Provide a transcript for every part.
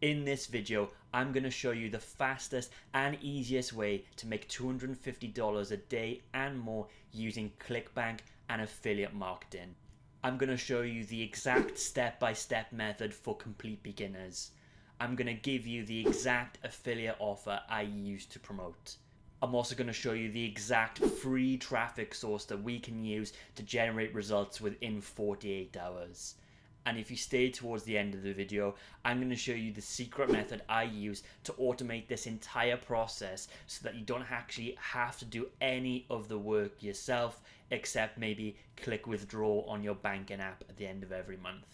In this video, I'm going to show you the fastest and easiest way to make $250 a day and more using Clickbank and affiliate marketing. I'm going to show you the exact step-by-step method for complete beginners. I'm going to give you the exact affiliate offer I use to promote. I'm also going to show you the exact free traffic source that we can use to generate results within 48 hours. And if you stay towards the end of the video, I'm going to show you the secret method I use to automate this entire process so that you don't actually have to do any of the work yourself, except maybe click withdraw on your banking app at the end of every month.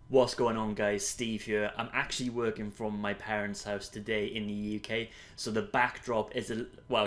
What's going on, guys? Steve here. I'm actually working from my parents' house today in the UK, so the backdrop is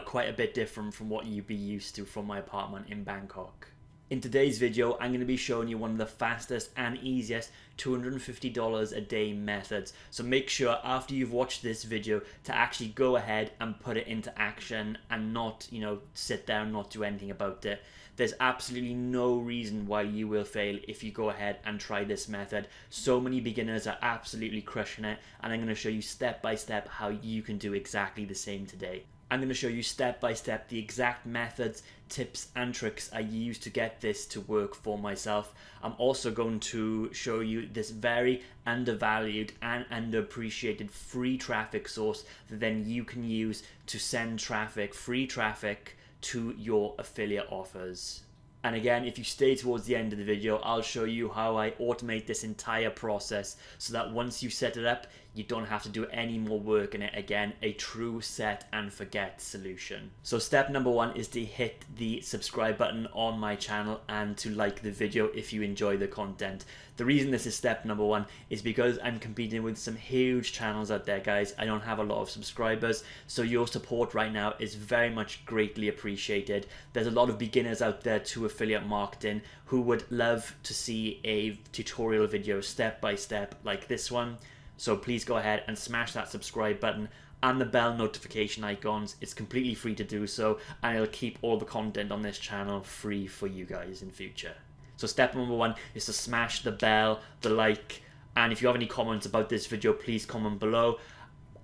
quite a bit different from what you'd be used to from my apartment in Bangkok. In today's video, I'm going to be showing you one of the fastest and easiest $250 a day methods. So make sure after you've watched this video to actually go ahead and put it into action and not, sit there and not do anything about it. There's absolutely no reason why you will fail if you go ahead and try this method. So many beginners are absolutely crushing it, and I'm going to show you step by step how you can do exactly the same today. I'm going to show you step by step the exact methods, tips and tricks I use to get this to work for myself. I'm also going to show you this very undervalued and underappreciated free traffic source that then you can use to send traffic, free traffic, to your affiliate offers. And again, if you stay towards the end of the video, I'll show you how I automate this entire process so that once you set it up, you don't have to do any more work in it again, a true set and forget solution. So step number one is to hit the subscribe button on my channel and to like the video if you enjoy the content. The reason this is step number one is because I'm competing with some huge channels out there, guys. I don't have a lot of subscribers, so your support right now is very much greatly appreciated. There's a lot of beginners out there to affiliate marketing who would love to see a tutorial video step by step like this one. So please go ahead and smash that subscribe button and the bell notification icons. It's completely free to do so, and it'll keep all the content on this channel free for you guys in future. So step number one is to smash the bell, the like, and if you have any comments about this video, please comment below.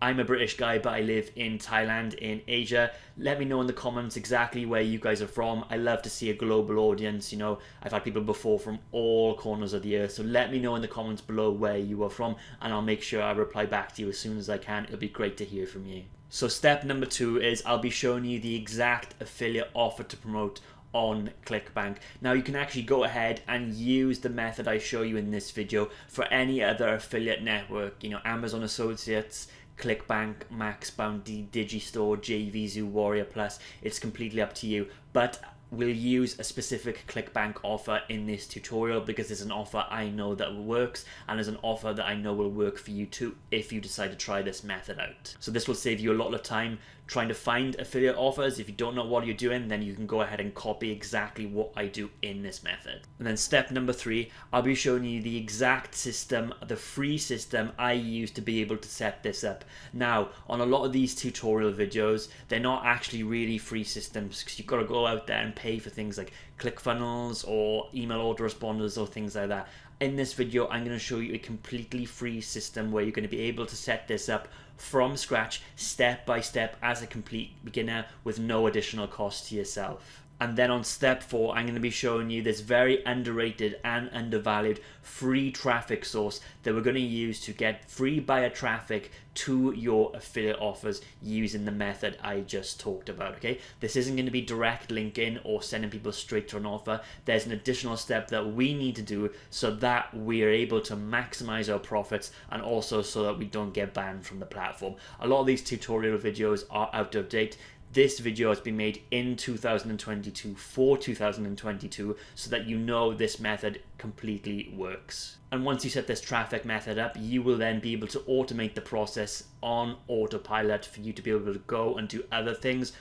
I'm a British guy, but I live in Thailand in Asia. Let me know in the comments exactly where you guys are from. I love to see a global audience. I've had people before from all corners of the earth. So let me know in the comments below where you are from, and I'll make sure I reply back to you as soon as I can. It'll be great to hear from you. So step number two is I'll be showing you the exact affiliate offer to promote on Clickbank. Now you can actually go ahead and use the method I show you in this video for any other affiliate network, Amazon Associates, Clickbank, Max Bounty, Digistore, JVZoo, Warrior Plus. It's completely up to you, but we'll use a specific Clickbank offer in this tutorial because it's an offer I know that works, and is an offer that I know will work for you too if you decide to try this method out. So this will save you a lot of time trying to find affiliate offers. If you don't know what you're doing, then you can go ahead and copy exactly what I do in this method. And then step number three, I'll be showing you the exact system, the free system I use to be able to set this up. Now, on a lot of these tutorial videos, they're not actually really free systems because you've got to go out there and pay for things like ClickFunnels or email autoresponders or things like that. In this video, I'm going to show you a completely free system where you're going to be able to set this up from scratch, step by step, as a complete beginner with no additional cost to yourself. And then on step four, I'm going to be showing you this very underrated and undervalued free traffic source that we're going to use to get free buyer traffic to your affiliate offers using the method I just talked about, okay? This isn't going to be direct linking or sending people straight to an offer. There's an additional step that we need to do so that we're able to maximize our profits, and also so that we don't get banned from the platform. A lot of these tutorial videos are out of date. This video has been made in 2022 for 2022 so that this method completely works. And once you set this traffic method up, you will then be able to automate the process on autopilot for you to be able to go and do other things,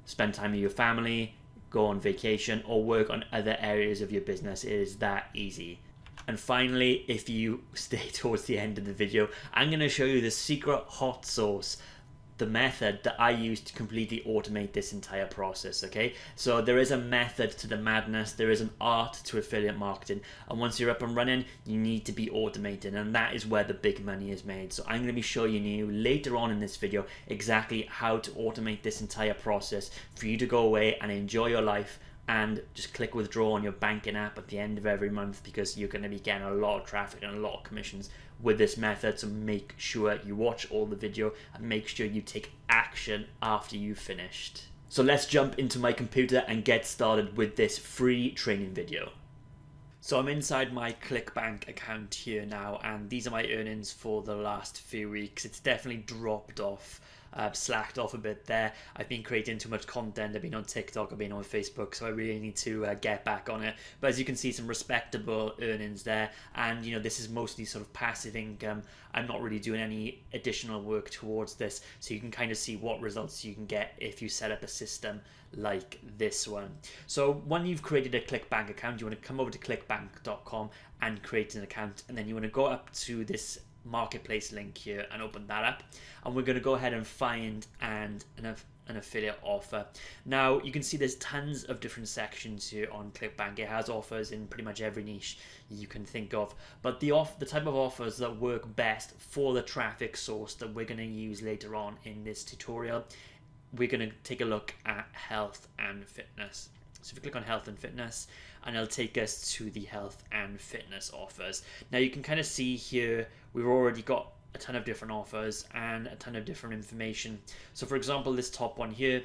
spend time with your family, go on vacation, or work on other areas of your business. It is that easy. And finally, if you stay towards the end of the video, I'm going to show you the secret hot sauce the method that I use to completely automate this entire process, okay? So there is a method to the madness, there is an art to affiliate marketing, and once you're up and running, you need to be automated, and that is where the big money is made. So I'm going to be showing you later on in this video exactly how to automate this entire process for you to go away and enjoy your life and just click withdraw on your banking app at the end of every month, because you're going to be getting a lot of traffic and a lot of commissions with this method. So make sure you watch all the video and make sure you take action after you've finished. So let's jump into my computer and get started with this free training video. So I'm inside my Clickbank account here now, and these are my earnings for the last few weeks. It's definitely dropped off, slacked off a bit there. I've been creating too much content. I've been on TikTok, I've been on Facebook, so I really need to get back on it. But as you can see, some respectable earnings there, and you know, this is mostly sort of passive income. I'm not really doing any additional work towards this, so you can kind of see what results you can get if you set up a system like this one. So when you've created a Clickbank account, you want to come over to clickbank.com and create an account, and then you want to go up to this marketplace link here and open that up, and we're going to go ahead and find an affiliate offer. Now you can see there's tons of different sections here on Clickbank. It has offers in pretty much every niche you can think of, but the type of offers that work best for the traffic source that we're going to use later on in this tutorial, we're going to take a look at health and fitness. So if you click on health and fitness, and it'll take us to the health and fitness offers. Now you can kind of see here we've already got a ton of different offers and a ton of different information. So for example, this top one here,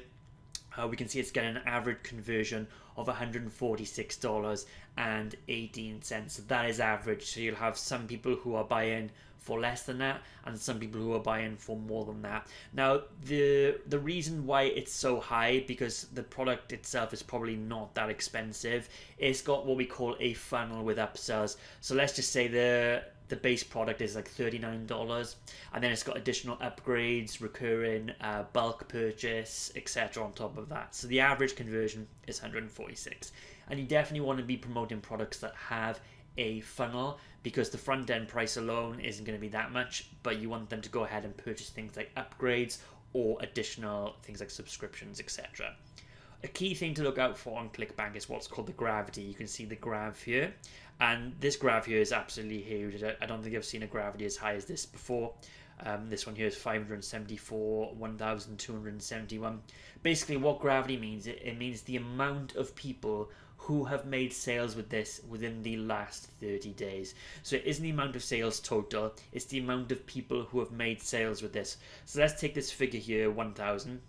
we can see it's getting an average conversion of $146.18. So that is average. So you'll have some people who are buying for less than that and some people who are buying for more than that. Now the reason why it's so high, because the product itself is probably not that expensive. It's got what we call a funnel with upsells. So let's just say the base product is like $39, and then it's got additional upgrades, recurring, bulk purchase, etc. on top of that. So the average conversion is 146, and you definitely want to be promoting products that have a funnel, because the front end price alone isn't going to be that much, but you want them to go ahead and purchase things like upgrades or additional things like subscriptions, etc. A key thing to look out for on Clickbank is what's called the gravity. You can see the graph here, and this graph here is absolutely huge. I don't think I've seen a gravity as high as this before. This one here is 574, 1,271. Basically what gravity means, it means the amount of people who have made sales with this within the last 30 days. So it isn't the amount of sales total, it's the amount of people who have made sales with this. So let's take this figure here, 1,000.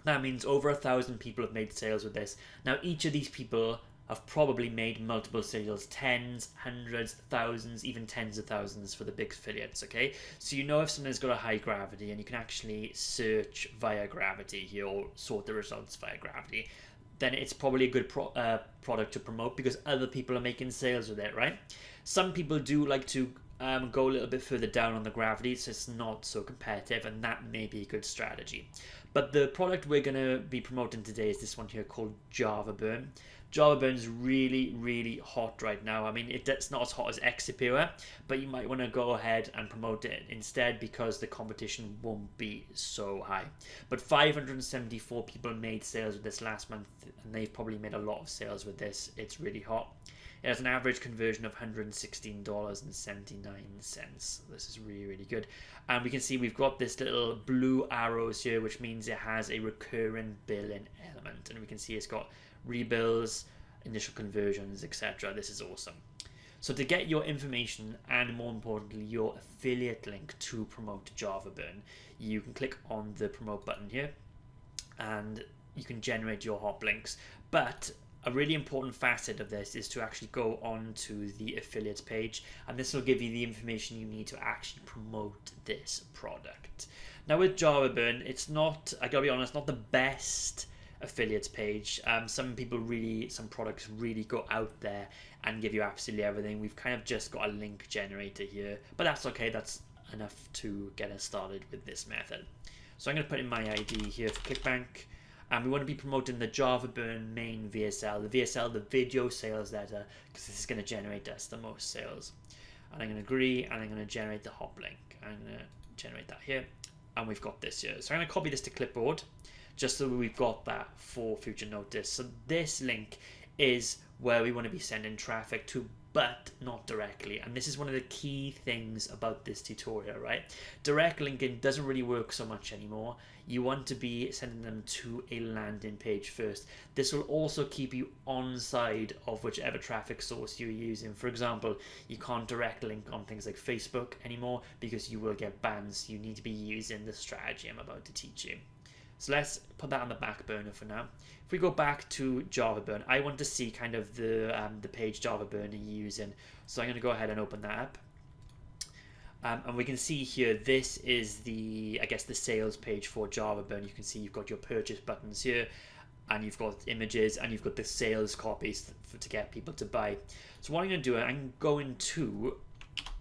That means over 1,000 people have made sales with this. Now each of these people have probably made multiple sales, tens, hundreds, thousands, even tens of thousands for the big affiliates, okay? So you know if something's got a high gravity, and you can actually search via gravity here or sort the results via gravity, then it's probably a good product to promote, because other people are making sales with it, right? Some people do like to go a little bit further down on the gravity, so it's not so competitive, and that may be a good strategy. But the product we're going to be promoting today is this one here called Java Burn. Java Burn is really, really hot right now. I mean, it's not as hot as Exipure, but you might want to go ahead and promote it instead, because the competition won't be so high. But 574 people made sales with this last month, and they've probably made a lot of sales with this. It's really hot. It has an average conversion of $116.79. This is really, really good. And we can see we've got this little blue arrows here, which means it has a recurring billing element. And we can see it's got rebills, initial conversions, etc. This is awesome. So to get your information, and more importantly your affiliate link to promote Java Burn, you can click on the promote button here and you can generate your hot links. But a really important facet of this is to actually go on to the affiliates page, and this will give you the information you need to actually promote this product. Now with Java Burn, it's not, I gotta be honest, not the best affiliates page. Some products really go out there and give you absolutely everything. We've kind of just got a link generator here, but that's okay. That's enough to get us started with this method. So I'm going to put in my ID here for Clickbank, and we want to be promoting the Java Burn main VSL, the video sales letter, because this is going to generate us the most sales. And I'm going to agree, and I'm going to generate the hop link. I'm going to generate that here. and we've got this here. So I'm going to copy this to clipboard just so we've got that for future notice. So this link is where we want to be sending traffic to, but not directly. And this is one of the key things about this tutorial, right? Direct linking doesn't really work so much anymore. You want to be sending them to a landing page first. This will also keep you on side of whichever traffic source you're using. For example, you can't direct link on things like Facebook anymore because you will get bans. You need to be using the strategy I'm about to teach you. So let's put that on the back burner for now. If we go back to Java Burn, I want to see kind of the page Java Burn are using. So I'm going to go ahead and open that up. And we can see here, this is the, I guess, the sales page for Java Burn. You can see you've got your purchase buttons here, and you've got images, and you've got the sales copies to get people to buy. So what I'm going to do, I'm going to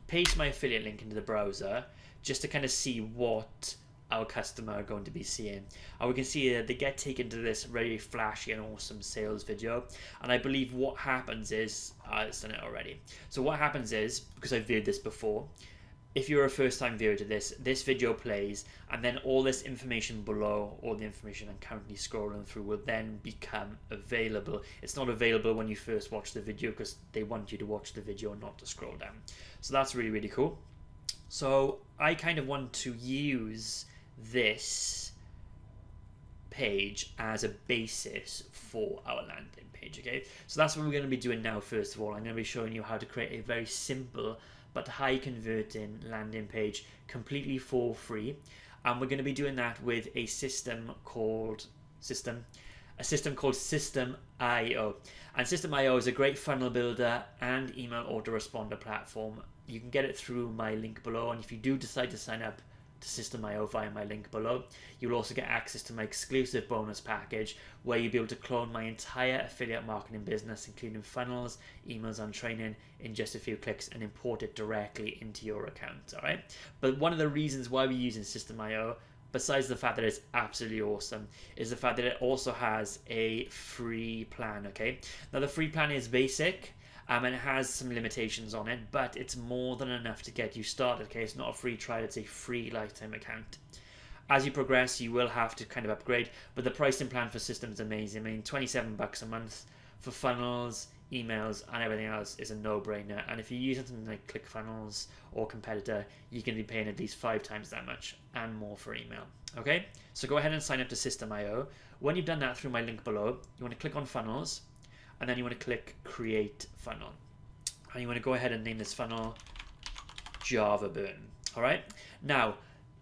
paste my affiliate link into the browser just to kind of see what our customer are going to be seeing. And we can see that they get taken to this very flashy and awesome sales video. And I believe what happens is, it's done it already. So what happens is, because I've viewed this before, if you're a first-time viewer to this video plays, and then all this information below, all the information I'm currently scrolling through, will then become available. It's not available when you first watch the video because they want you to watch the video, not to scroll down. So that's really, really cool. So I kind of want to use this page as a basis for our landing page. Okay, so that's what we're going to be doing now. First of all, I'm going to be showing you how to create a very simple but high converting landing page completely for free, and we're going to be doing that with a system called System.io. And System.io is a great funnel builder and email autoresponder platform. You can get it through my link below, and if you do decide to sign up to System.io via my link below, you'll also get access to my exclusive bonus package where you'll be able to clone my entire affiliate marketing business, including funnels, emails, and training, in just a few clicks and import it directly into your account. All right, but one of the reasons why we're using System.io, besides the fact that it's absolutely awesome, is the fact that it also has a free plan. Okay, now the free plan is basic, and it has some limitations on it, but it's more than enough to get you started. Okay, it's not a free trial, it's a free lifetime account. As you progress, you will have to kind of upgrade, but the pricing plan for System is amazing. I mean, $27 a month for funnels, emails, and everything else is a no-brainer. And if you use something like ClickFunnels or competitor, you can be paying at least 5 times that much and more for email. Okay, so go ahead and sign up to System.io. When you've done that through my link below, you want to click on funnels, and then you want to click create funnel, and you want to go ahead and name this funnel Java Burn. All right, now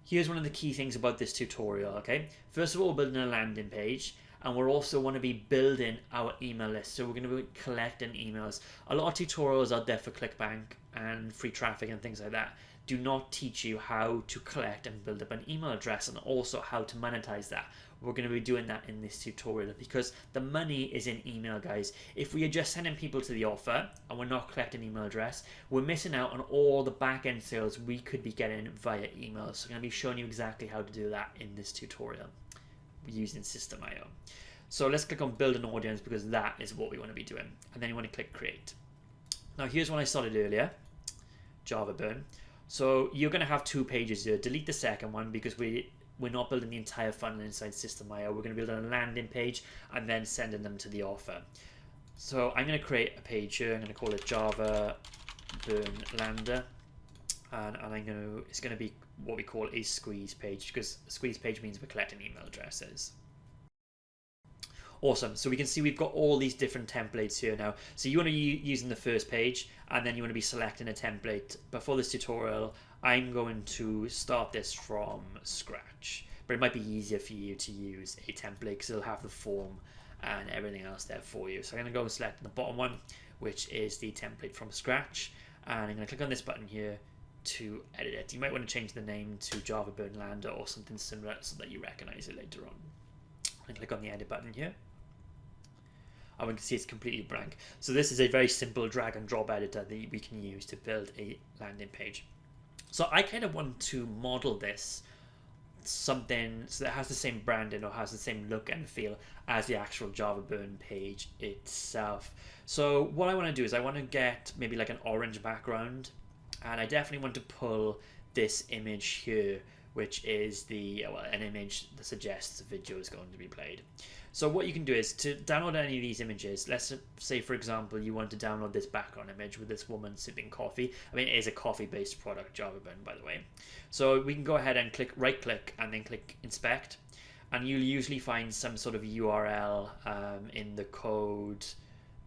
here's one of the key things about this tutorial. Okay, first of all, we're building a landing page, and we're also want to be building our email list. So we're going to be collecting emails. A lot of tutorials out there for Clickbank and free traffic and things like that do not teach you how to collect and build up an email address, and also how to monetize that. We're going to be doing that in this tutorial because the money is in email, guys. If we are just sending people to the offer and we're not collecting email address, we're missing out on all the back-end sales we could be getting via email. So I'm going to be showing you exactly how to do that in this tutorial using System.io. So let's click on build an audience, because that is what we want to be doing. And then you want to click create. Now here's one I started earlier, Java Burn. So you're going to have 2 pages here. Delete the second one because we're not building the entire funnel inside System.io. We're going to build a landing page and then sending them to the offer. So I'm going to create a page here. I'm going to call it Java Burn Lander, and it's going to be what we call a squeeze page, because a squeeze page means we're collecting email addresses. Awesome. So we can see we've got all these different templates here now. So you want to be using the first page, and then you want to be selecting a template. But for this tutorial, I'm going to start this from scratch. But it might be easier for you to use a template because it'll have the form and everything else there for you. So I'm going to go and select the bottom one, which is the template from scratch. And I'm going to click on this button here to edit it. You might want to change the name to Java Burn Lander or something similar so that you recognize it later on. And click on the edit button here. And we can see it's completely blank. So this is a very simple drag and drop editor that we can use to build a landing page. So I kind of want to model this something so that has the same branding or has the same look and feel as the actual Java Burn page itself. So what I want to do is I want to get maybe like an orange background, and I definitely want to pull this image here which is an image that suggests a video is going to be played. So what you can do is to download any of these images. Let's say, for example, you want to download this background image with this woman sipping coffee. I mean, it is a coffee-based product, JavaBurn, by the way. So we can go ahead and right-click and then click Inspect. And you'll usually find some sort of URL in the code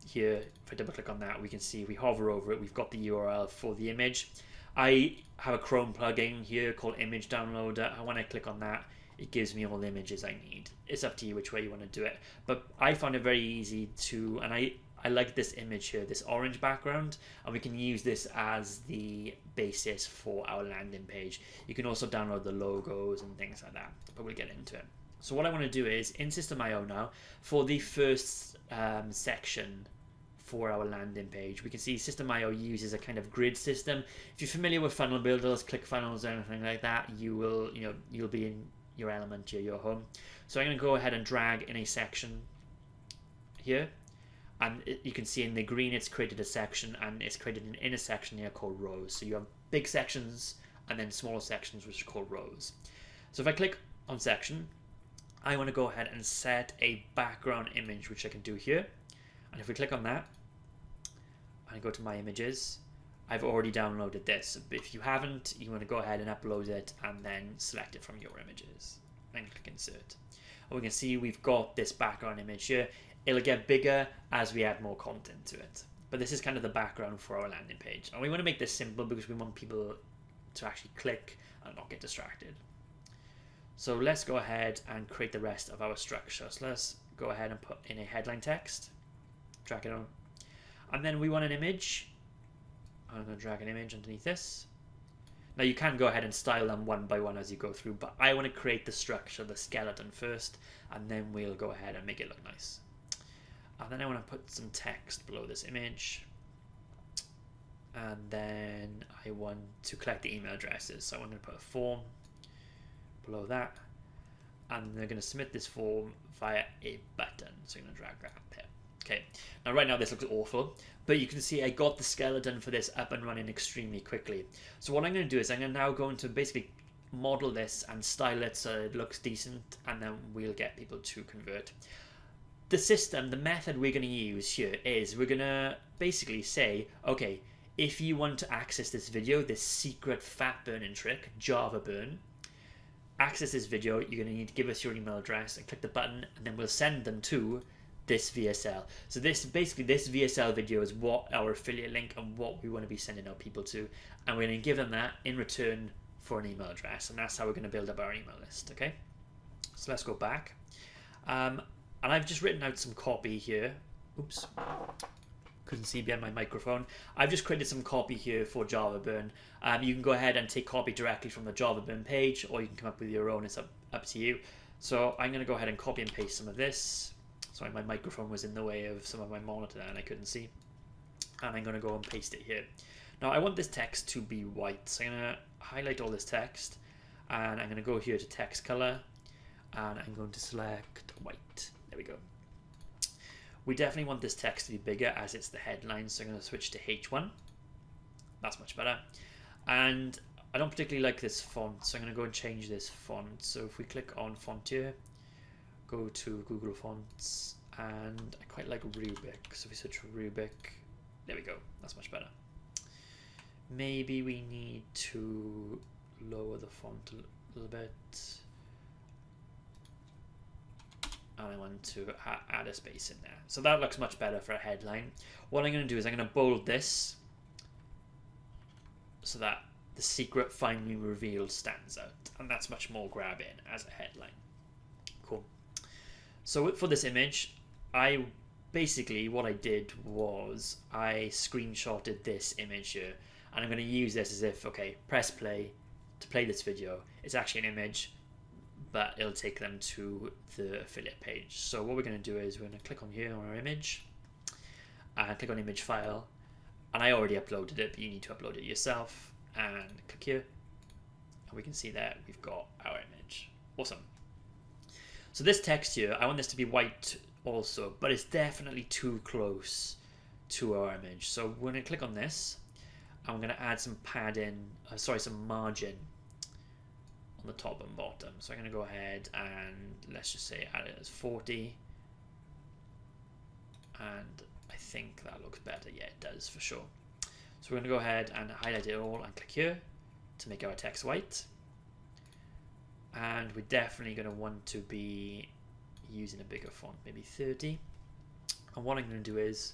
here. If I double-click on that, we can see if we hover over it, we've got the URL for the image. I have a Chrome plugin here called Image Downloader, and when I click on that, it gives me all the images I need. It's up to you which way you want to do it, but I found it very easy to, and I like this image here, this orange background, and we can use this as the basis for our landing page. You can also download the logos and things like that, but we'll get into it. So what I want to do is, in System.io now, for the first section for our landing page, we can see System.io uses a kind of grid system. If you're familiar with funnel builders, ClickFunnels, or anything like that, you'll be in your element here, your home. So I'm going to go ahead and drag in a section here, and you can see in the green it's created a section, and it's created an inner section here called rows. So you have big sections and then smaller sections which are called rows. So if I click on section, I want to go ahead and set a background image, which I can do here. And if we click on that and go to my images, I've already downloaded this. If you haven't, you want to go ahead and upload it and then select it from your images and click insert. And we can see we've got this background image here. It'll get bigger as we add more content to it. But this is kind of the background for our landing page. And we want to make this simple because we want people to actually click and not get distracted. So let's go ahead and create the rest of our structure. So let's go ahead and put in a headline text, drag it on. And then we want an image. I'm going to drag an image underneath this. Now you can go ahead and style them one by one as you go through, but I want to create the structure, the skeleton first, and then we'll go ahead and make it look nice. And then I want to put some text below this image. And then I want to collect the email addresses. So I'm going to put a form below that. And they're going to submit this form via a button. So I'm going to drag that there. Okay, now right now this looks awful, but you can see I got the skeleton for this up and running extremely quickly. So what I'm going to do is I'm going to now go into basically model this and style it so it looks decent, and then we'll get people to convert. The system, the method we're going to use here is we're going to basically say, okay, if you want to access this video, this secret fat burning trick, JavaBurn, access this video, you're going to need to give us your email address and click the button, and then we'll send them to this VSL. So this VSL video is what our affiliate link and what we want to be sending out people to, and we're going to give them that in return for an email address, and that's how we're going to build up our email list. Okay, so let's go back, and I've just written out some copy here. Oops, couldn't see behind my microphone. I've just created some copy here for JavaBurn. You can go ahead and take copy directly from the JavaBurn page, or you can come up with your own. It's up to you. So I'm going to go ahead and copy and paste some of this. Sorry, my microphone was in the way of some of my monitor and I couldn't see. And I'm going to go and paste it here. Now I want this text to be white, so I'm going to highlight all this text, and I'm going to go here to text color, and I'm going to select white. There we go. We definitely want this text to be bigger as it's the headline, so I'm going to switch to H1. That's much better. And I don't particularly like this font, so I'm going to go and change this font. So if we click on font here, go to Google Fonts, and I quite like Rubik, so if we search for Rubik, there we go, that's much better. Maybe we need to lower the font a little bit, and I want to add a space in there, so that looks much better for a headline. What I'm going to do is I'm going to bold this so that the secret finally revealed stands out, and that's much more grabbing as a headline. Cool. So for this image, what I did was I screenshotted this image here, and I'm going to use this as if, okay, press play to play this video. It's actually an image, but it'll take them to the affiliate page. So what we're going to do is we're going to click on here on our image, and click on image file, and I already uploaded it, but you need to upload it yourself, and click here, and we can see that we've got our image. Awesome. So this text here, I want this to be white also, but it's definitely too close to our image. So we're going to click on this. I'm going to add some padding, some margin on the top and bottom. So I'm going to go ahead and let's just say add it as 40. And I think that looks better. Yeah, it does for sure. So we're going to go ahead and highlight it all and click here to make our text white. And we're definitely going to want to be using a bigger font, maybe 30. And what I'm going to do is,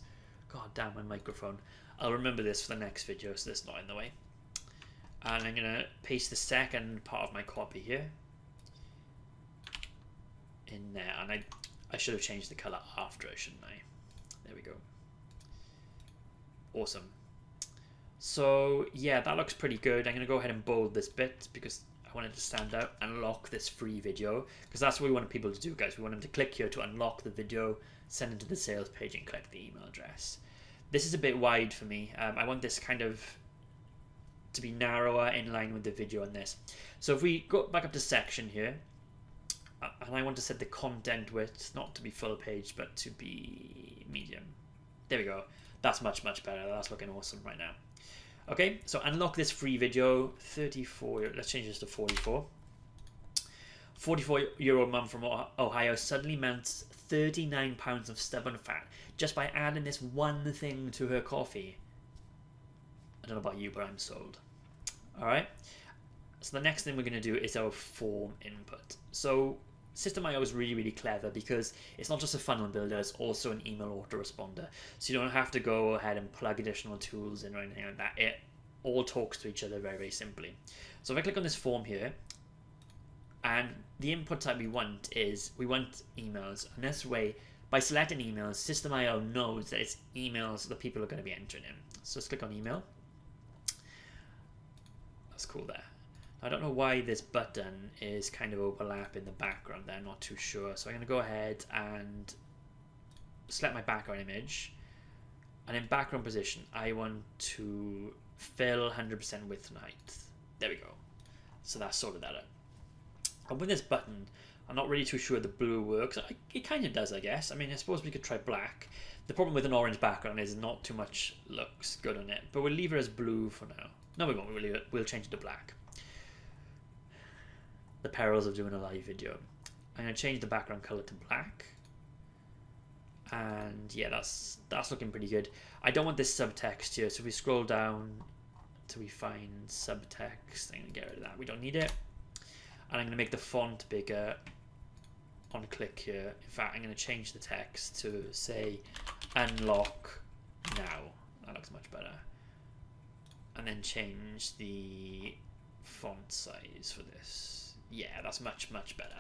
god damn my microphone, I'll remember this for the next video so it's not in the way. And I'm going to paste the second part of my copy here in there. And I should have changed the color after it, shouldn't I? There we go. Awesome. So yeah, that looks pretty good. I'm going to go ahead and bold this bit because I want it to stand out. Unlock this free video, because that's what we want people to do, guys. We want them to click here to unlock the video, send it to the sales page and collect the email address. This is a bit wide for me. I want this kind of to be narrower in line with the video on this. So if we go back up to section here, and I want to set the content width not to be full page but to be medium. There we go. That's much better. That's looking awesome right now. Okay, so unlock this free video. 34, let's change this to 44. 44-year-old mum from Ohio suddenly melts 39 pounds of stubborn fat just by adding this one thing to her coffee. I don't know about you, but I'm sold. Alright, so the next thing we're going to do is our form input. So System.io is really clever because it's not just a funnel builder, it's also an email autoresponder. So you don't have to go ahead and plug additional tools in or anything like that. It all talks to each other very simply. So if I click on this form here, and the input type we want emails, and this way, by selecting emails, System.io knows that it's emails that people are going to be entering in. So let's click on email. That's cool there. I don't know why this button is kind of overlapping the background there, not too sure. So I'm going to go ahead and select my background image. And in background position, I want to fill 100% width and height. There we go. So that's sorted that out. And with this button, I'm not really too sure the blue works. It kind of does, I guess. I mean, I suppose we could try black. The problem with an orange background is not too much looks good on it. But we'll leave it as blue for now. No, we won't. We'll change it to black. The perils of doing a live video. I'm going to change the background color to black. And yeah, that's looking pretty good. I don't want this subtext here, so if we scroll down till we find subtext, I'm going to get rid of that. We don't need it. And I'm going to make the font bigger on click here. In fact, I'm going to change the text to say unlock now. That looks much better. And then change the font size for this. Yeah, that's much better.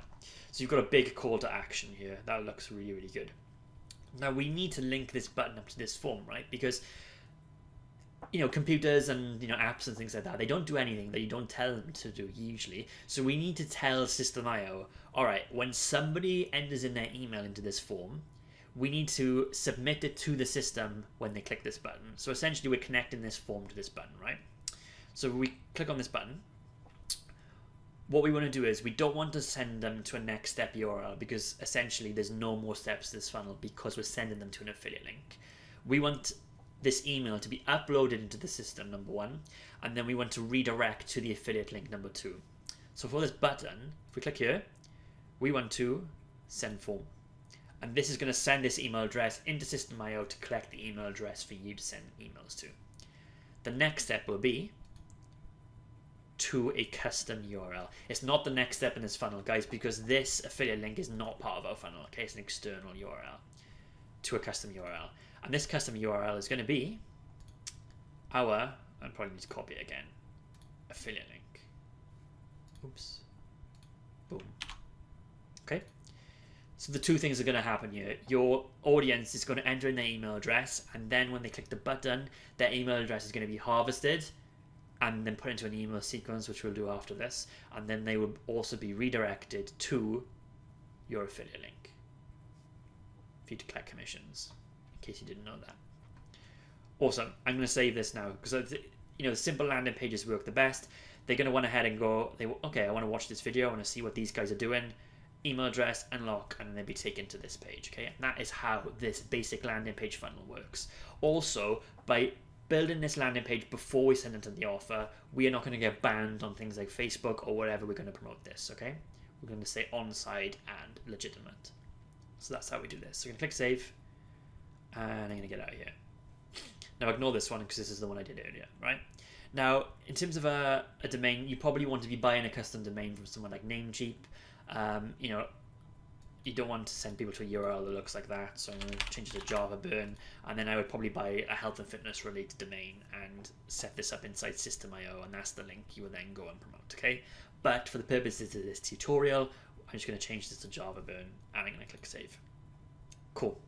So you've got a big call to action here. That looks really good. Now we need to link this button up to this form, right? Because computers and apps and things like that, they don't do anything that you don't tell them to do usually. So we need to tell System.io, all right, when somebody enters in their email into this form, we need to submit it to the system when they click this button. So essentially we're connecting this form to this button, right? So we click on this button. What we want to do is we don't want to send them to a next step URL because essentially there's no more steps to this funnel because we're sending them to an affiliate link. We want this email to be uploaded into the system, number one, and then we want to redirect to the affiliate link, number two. So for this button, if we click here, we want to send form. And this is going to send this email address into System.io to collect the email address for you to send emails to. The next step will be to a custom URL. It's not the next step in this funnel, guys, because this affiliate link is not part of our funnel. Okay, it's an external URL to a custom URL. And this custom URL is going to be our, I probably need to copy it again, affiliate link. Oops. Boom. Okay. So the two things are going to happen here. Your audience is going to enter in their email address, and then when they click the button, their email address is going to be harvested and then put into an email sequence, which we'll do after this. And then they will also be redirected to your affiliate link for you to collect commissions, in case you didn't know that. Awesome. I'm going to save this now because simple landing pages work the best. They're going to want to head and go, okay, I want to watch this video. I want to see what these guys are doing. Email address, unlock, and then they'll be taken to this page. Okay, and that is how this basic landing page funnel works. Also, by building this landing page before we send it to the offer. We are not going to get banned on things like Facebook or wherever we're going to promote this, okay? We're going to say on-site and legitimate. So that's how we do this. So I'm going to click save, and I'm going to get out of here. Now ignore this one because this is the one I did earlier, right? Now, in terms of a domain, you probably want to be buying a custom domain from someone like Namecheap. You know, you don't want to send people to a URL that looks like that, so I'm going to change it to JavaBurn, and then I would probably buy a health and fitness related domain and set this up inside System.io, and that's the link you will then go and promote, okay? But for the purposes of this tutorial, I'm just going to change this to JavaBurn, and I'm going to click save. Cool.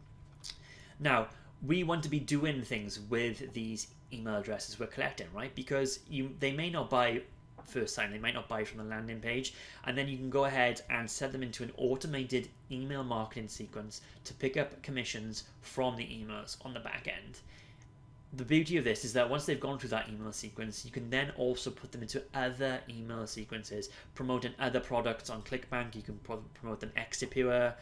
Now, we want to be doing things with these email addresses we're collecting, right? Because they may not buy first time, they might not buy from the landing page, and then you can go ahead and set them into an automated email marketing sequence to pick up commissions from the emails on the back end. The beauty of this is that once they've gone through that email sequence, you can then also put them into other email sequences, promoting other products on Clickbank. You can promote them Exipure,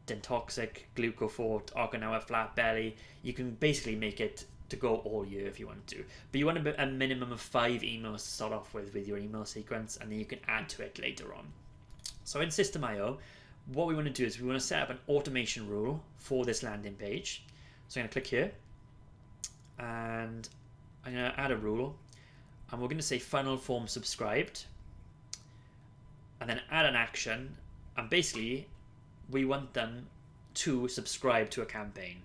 Dentoxic, Glucofort, Argonaut, Flat Belly. You can basically make it to go all year if you want to, but you want a minimum of 5 emails to start off with your email sequence, and then you can add to it later on. So in System.io, what we want to do is we want to set up an automation rule for this landing page. So I'm going to click here, and I'm going to add a rule, and we're going to say funnel form subscribed, and then add an action, and basically we want them to subscribe to a campaign.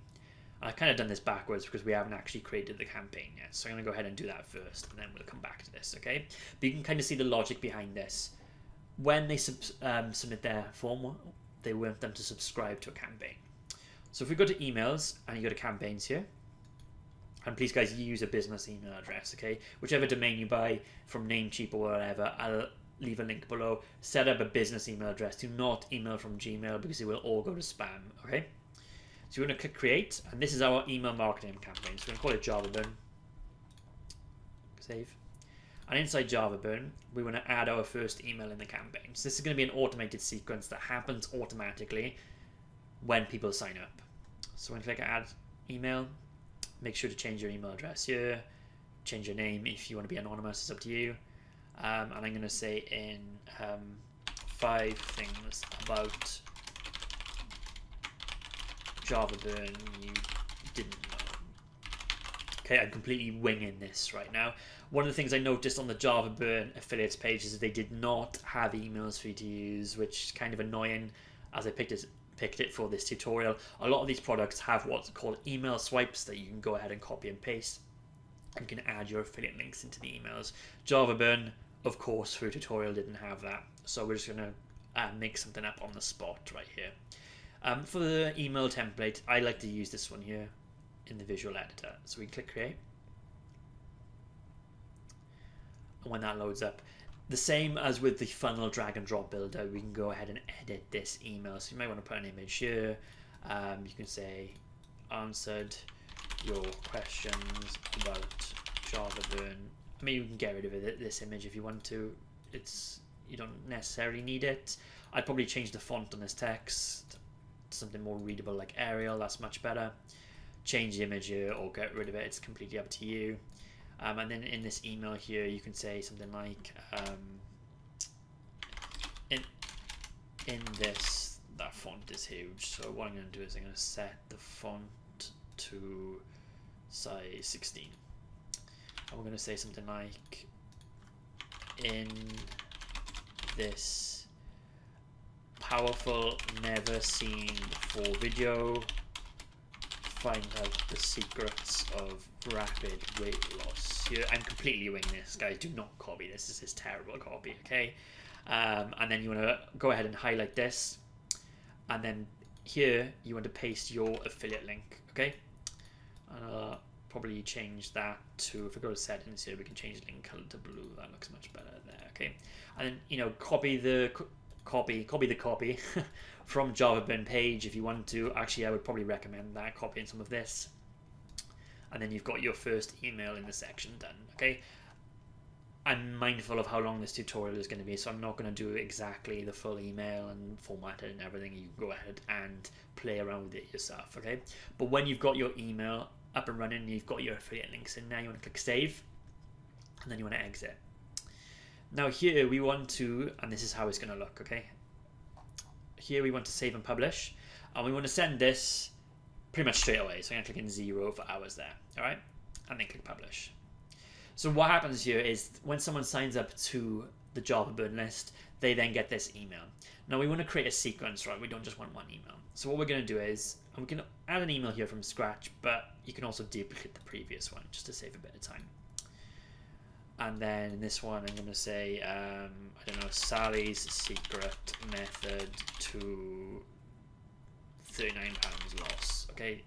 I've kind of done this backwards because we haven't actually created the campaign yet, so I'm going to go ahead and do that first, and then we'll come back to this, okay? But you can kind of see the logic behind this. When they submit their form, they want them to subscribe to a campaign. So if we go to emails and you go to campaigns here, and please guys, use a business email address, okay? Whichever domain you buy from Namecheap or whatever, I'll leave a link below. Set up a business email address. Do not email from Gmail because it will all go to spam, okay? So we're going to click create, and this is our email marketing campaign. So we're going to call it JavaBurn. Save. And inside JavaBurn, we want to add our first email in the campaign. So this is going to be an automated sequence that happens automatically when people sign up. So we're going to click add email. Make sure to change your email address here. Change your name if you want to be anonymous. It's up to you. And I'm going to say in 5 things about JavaBurn you didn't know. Okay, I'm completely winging this right now. One of the things I noticed on the JavaBurn affiliates page is that they did not have emails for you to use, which is kind of annoying as I picked it for this tutorial. A lot of these products have what's called email swipes that you can go ahead and copy and paste. You can add your affiliate links into the emails. JavaBurn, of course, for a tutorial didn't have that, so we're just going to make something up on the spot right here. For the email template, I like to use this one here in the visual editor. So we click create. And when that loads up, the same as with the funnel drag and drop builder, we can go ahead and edit this email. So you might want to put an image here. You can say, answered your questions about JavaBurn. I mean, you can get rid of this image if you want to. You don't necessarily need it. I'd probably change the font on this text. Something more readable like Arial, that's much better. Change the image here or get rid of it, it's completely up to you. And then in this email here you can say something like in this, that font is huge, so what I'm going to do is I'm going to set the font to size 16, and we're going to say something like in this powerful, never seen before video, find out the secrets of rapid weight loss. Here, I'm completely winging this, guys. Do not copy this. This is terrible copy, okay? And then you want to go ahead and highlight this, and then here you want to paste your affiliate link, okay? And I'll probably change that to, if we go to settings here, we can change the link color to blue. That looks much better there, okay? And then, you know, copy the copy from JavaBurn page if you want to. Actually, I would probably recommend that, copying some of this, and then you've got your first email in the section done, okay? I'm mindful of how long this tutorial is going to be, so I'm not going to do exactly the full email and format it and everything. You can go ahead and play around with it yourself, okay? But when you've got your email up and running, you've got your affiliate links in. Now you want to click save, and then you want to exit. Now here we want to, and this is how it's going to look, okay? Here we want to save and publish, and we want to send this pretty much straight away. So I'm going to click in 0 for hours there, all right? And then click publish. So what happens here is when someone signs up to the Java burn list, they then get this email. Now we want to create a sequence, right? We don't just want one email. So what we're going to do is, and we can add an email here from scratch, but you can also duplicate the previous one just to save a bit of time. And then in this one, I'm going to say, I don't know, Sally's secret method to £39 loss. Okay,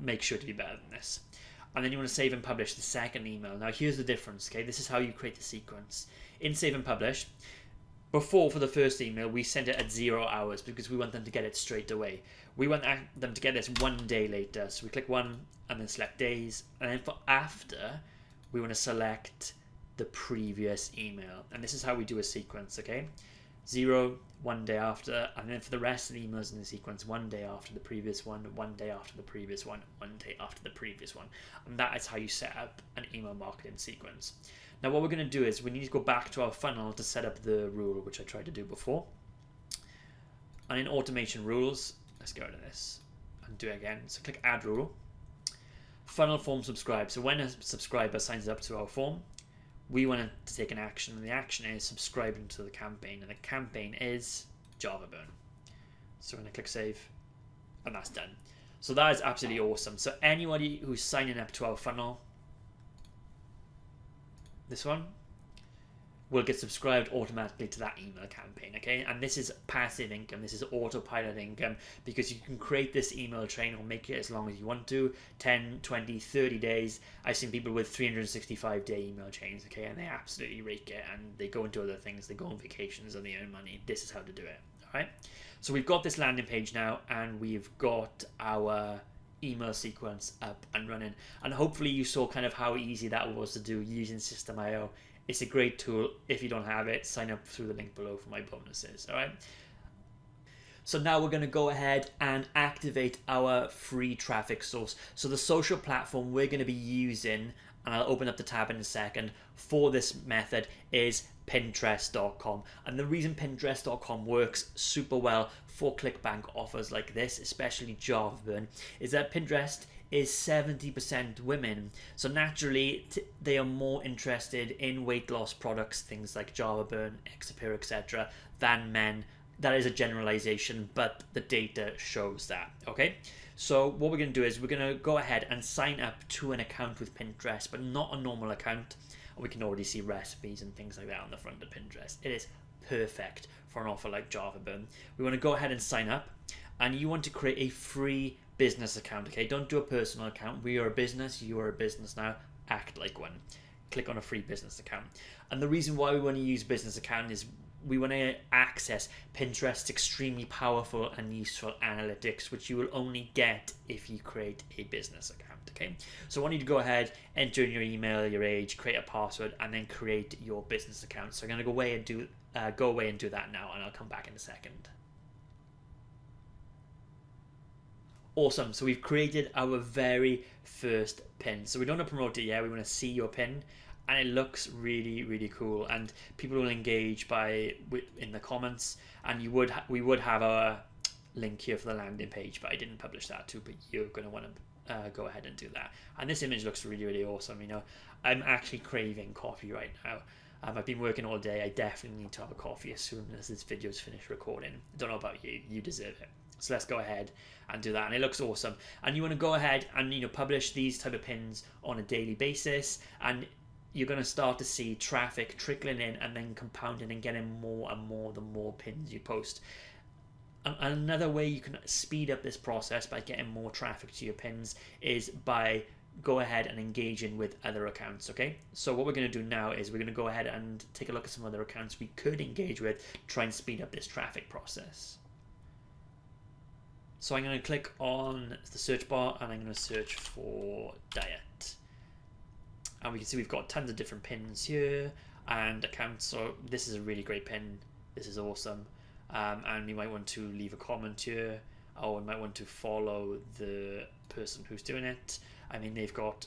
make sure to be better than this. And then you want to save and publish the second email. Now here's the difference. Okay, this is how you create the sequence. In save and publish, before for the first email, we sent it at 0 hours because we want them to get it straight away. We want them to get this 1 day later. So we click 1 and then select days. And then for after, we want to select the previous email. And this is how we do a sequence, okay? 0, 1 day after, and then for the rest of the emails in the sequence, 1 day after the previous one, 1 day after the previous one, 1 day after the previous one. And that is how you set up an email marketing sequence. Now what we're going to do is we need to go back to our funnel to set up the rule, which I tried to do before. And in automation rules, let's go to this and do it again. So click add rule. Funnel form subscribe. So when a subscriber signs up to our form, we want to take an action, and the action is subscribing to the campaign, and the campaign is Java burn. So I'm going to click save, and that's done. So that is absolutely awesome. So anybody who's signing up to our funnel, this one, will get subscribed automatically to that email campaign, okay? And this is passive income, this is autopilot income, because you can create this email train or make it as long as you want to, 10, 20, 30 days. I've seen people with 365-day email chains, okay, and they absolutely rake it, and they go into other things, they go on vacations and they earn money. This is how to do it, all right? So we've got this landing page now, and we've got our email sequence up and running, and hopefully you saw kind of how easy that was to do using System.io. It's a great tool. If you don't have it, sign up through the link below for my bonuses, all right? So now we're going to go ahead and activate our free traffic source. So the social platform we're going to be using, and I'll open up the tab in a second, for this method is Pinterest.com. And the reason Pinterest.com works super well for Clickbank offers like this, especially Java burn, is that Pinterest is 70% women. So naturally, they are more interested in weight loss products, things like Java burn, Exapir, etc., than men. That is a generalization, but the data shows that, okay? So what we're going to do is we're going to go ahead and sign up to an account with Pinterest, but not a normal account. We can already see recipes and things like that on the front of Pinterest. It is perfect for an offer like Java burn. We want to go ahead and sign up, and you want to create a free business account, okay? Don't do a personal account. We are a business, you are a business now. Act like one. Click on a free business account. And the reason why we want to use business account is we want to access Pinterest's extremely powerful and useful analytics, which you will only get if you create a business account, okay? So I want you to go ahead, enter in your email, your age, create a password, and then create your business account. So I'm going to go away and do that now, and I'll come back in a second. Awesome, so we've created our very first pin. So we don't want to promote it yet, we want to see your pin, and it looks really, really cool, and people will engage in the comments, and we would have our link here for the landing page, but I didn't publish that too, but you're going to want to go ahead and do that. And this image looks really, really awesome. You know, I'm actually craving coffee right now. I've been working all day. I definitely need to have a coffee as soon as this video is finished recording. Don't know about you, you deserve it. So let's go ahead and do that, and it looks awesome. And you want to go ahead and, you know, publish these type of pins on a daily basis, and you're going to start to see traffic trickling in and then compounding and getting more and more the more pins you post. Another way you can speed up this process by getting more traffic to your pins is by go ahead and engaging with other accounts, okay? So what we're going to do now is we're going to go ahead and take a look at some other accounts we could engage with, try and speed up this traffic process. So I'm going to click on the search bar and I'm going to search for diet. And we can see we've got tons of different pins here and accounts. So this is a really great pin. This is awesome. And you might want to leave a comment here, or you might want to follow the person who's doing it. I mean, they've got,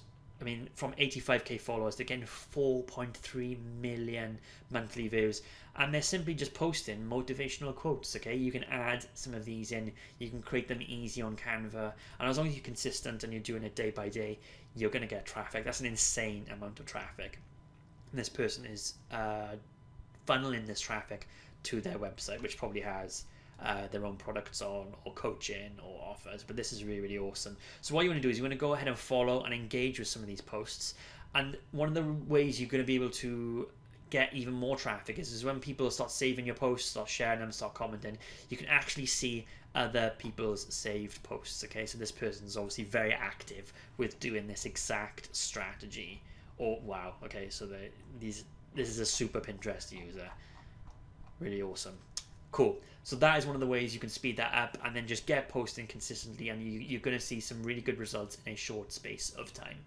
from 85k followers, they're getting 4.3 million monthly views, and they're simply just posting motivational quotes. Okay, you can add some of these in, you can create them easy on Canva, and as long as you're consistent and you're doing it day by day, you're going to get traffic. That's an insane amount of traffic. And this person is funneling this traffic to their website, which probably has their own products on, or coaching, or offers. But this is really, really awesome. So what you want to do is you want to go ahead and follow and engage with some of these posts. And one of the ways you're going to be able to get even more traffic is when people start saving your posts, start sharing them, start commenting, you can actually see other people's saved posts. Okay, so this person's obviously very active with doing this exact strategy. Oh wow, okay, so this is a super Pinterest user. Really awesome. Cool. So that is one of the ways you can speed that up, and then just get posting consistently, and you're going to see some really good results in a short space of time.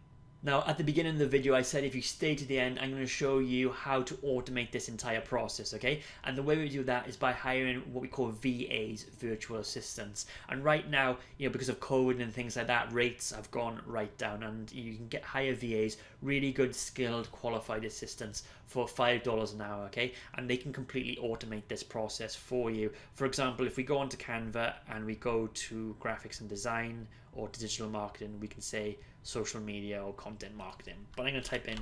Now, at the beginning of the video, I said if you stay to the end, I'm going to show you how to automate this entire process, okay? And the way we do that is by hiring what we call VAs, virtual assistants. And right now, because of COVID and things like that, rates have gone right down, and you can get hire VAs, really good, skilled, qualified assistants for $5 an hour, okay? And they can completely automate this process for you. For example, if we go onto Canva and we go to graphics and design or digital marketing, we can say social media or content marketing. But I'm going to type in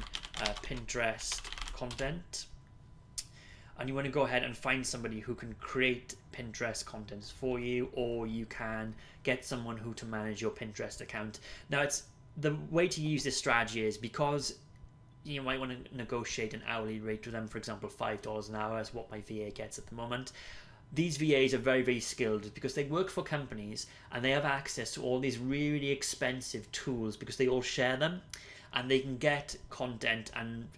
Pinterest content, and you want to go ahead and find somebody who can create Pinterest content for you, or you can get someone who to manage your Pinterest account. Now, it's the way to use this strategy is because you might want to negotiate an hourly rate with them. For example, $5 an hour is what my VA gets at the moment. These VAs are very, very skilled because they work for companies and they have access to all these really expensive tools because they all share them, and they can get content and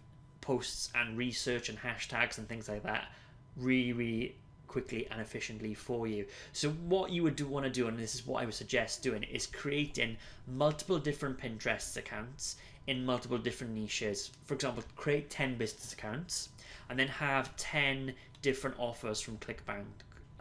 posts and research and hashtags and things like that really, really quickly and efficiently for you. So what you would want to do, and this is what I would suggest doing, is creating multiple different Pinterest accounts in multiple different niches. For example, create 10 business accounts and then have 10 different offers from Clickbank.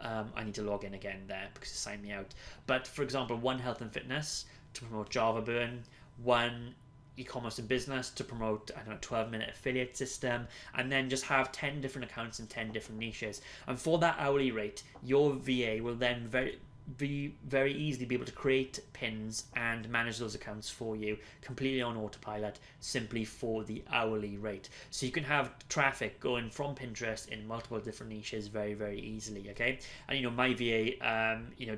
I need to log in again there because it signed me out. But for example, one health and fitness to promote Java Burn, one e-commerce and business to promote, 12-minute affiliate system, and then just have 10 different accounts in 10 different niches. And for that hourly rate, your VA will then very easily be able to create pins and manage those accounts for you completely on autopilot, simply for the hourly rate. So you can have traffic going from Pinterest in multiple different niches very, very easily. Okay, and my VA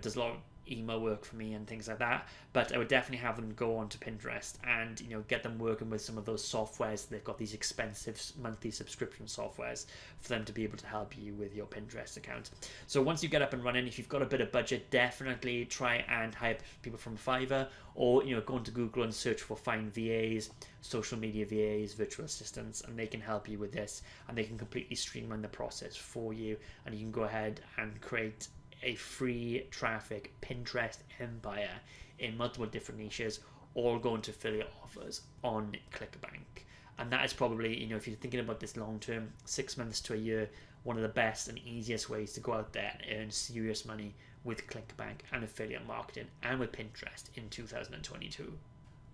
does a lot of email work for me and things like that, but I would definitely have them go onto Pinterest and get them working with some of those softwares. They've got these expensive monthly subscription softwares for them to be able to help you with your Pinterest account. So once you get up and running, if you've got a bit of budget, definitely try and hire people from Fiverr, or go into Google and search for find VAs, social media VAs, virtual assistants, and they can help you with this, and they can completely streamline the process for you, and you can go ahead and create a free traffic Pinterest empire in multiple different niches, all going to affiliate offers on Clickbank. And that is probably, if you're thinking about this long term, 6 months to a year, one of the best and easiest ways to go out there and earn serious money with Clickbank and affiliate marketing and with Pinterest in 2022.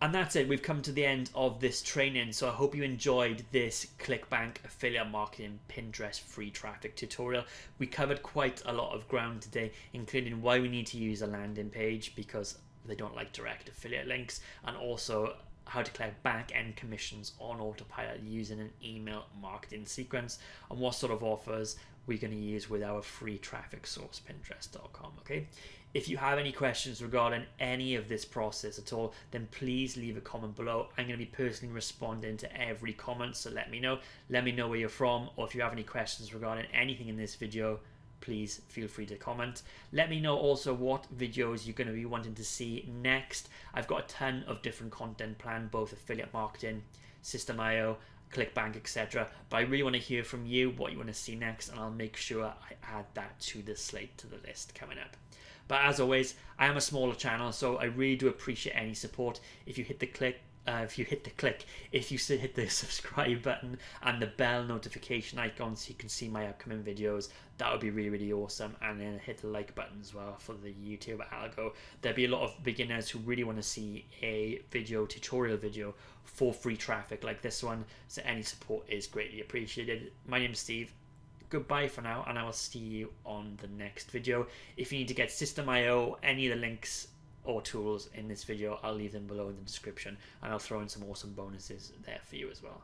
And that's it. We've come to the end of this training. So I hope you enjoyed this Clickbank affiliate marketing Pinterest free traffic tutorial. We covered quite a lot of ground today, including why we need to use a landing page because they don't like direct affiliate links, and also how to collect back-end commissions on autopilot using an email marketing sequence, and what sort of offers we're going to use with our free traffic source, Pinterest.com. Okay, if you have any questions regarding any of this process at all, then please leave a comment below. I'm going to be personally responding to every comment, so let me know where you're from, or if you have any questions regarding anything in this video, please feel free to comment. Let me know also what videos you're going to be wanting to see next. I've got a ton of different content planned, both affiliate marketing, System.io, Clickbank, etc. But I really want to hear from you what you want to see next, and I'll make sure I add that to the slate, to the list coming up. But as always, I am a smaller channel, so I really do appreciate any support. If you hit the if you hit the subscribe button and the bell notification icon so you can see my upcoming videos, that would be really, really awesome. And then hit the like button as well for the YouTube algo. There'll be a lot of beginners who really want to see a tutorial video for free traffic like this one, so any support is greatly appreciated. My name is Steve. Goodbye for now, and I will see you on the next video. If you need to get System.io, any of the links or tools in this video, I'll leave them below in the description, and I'll throw in some awesome bonuses there for you as well.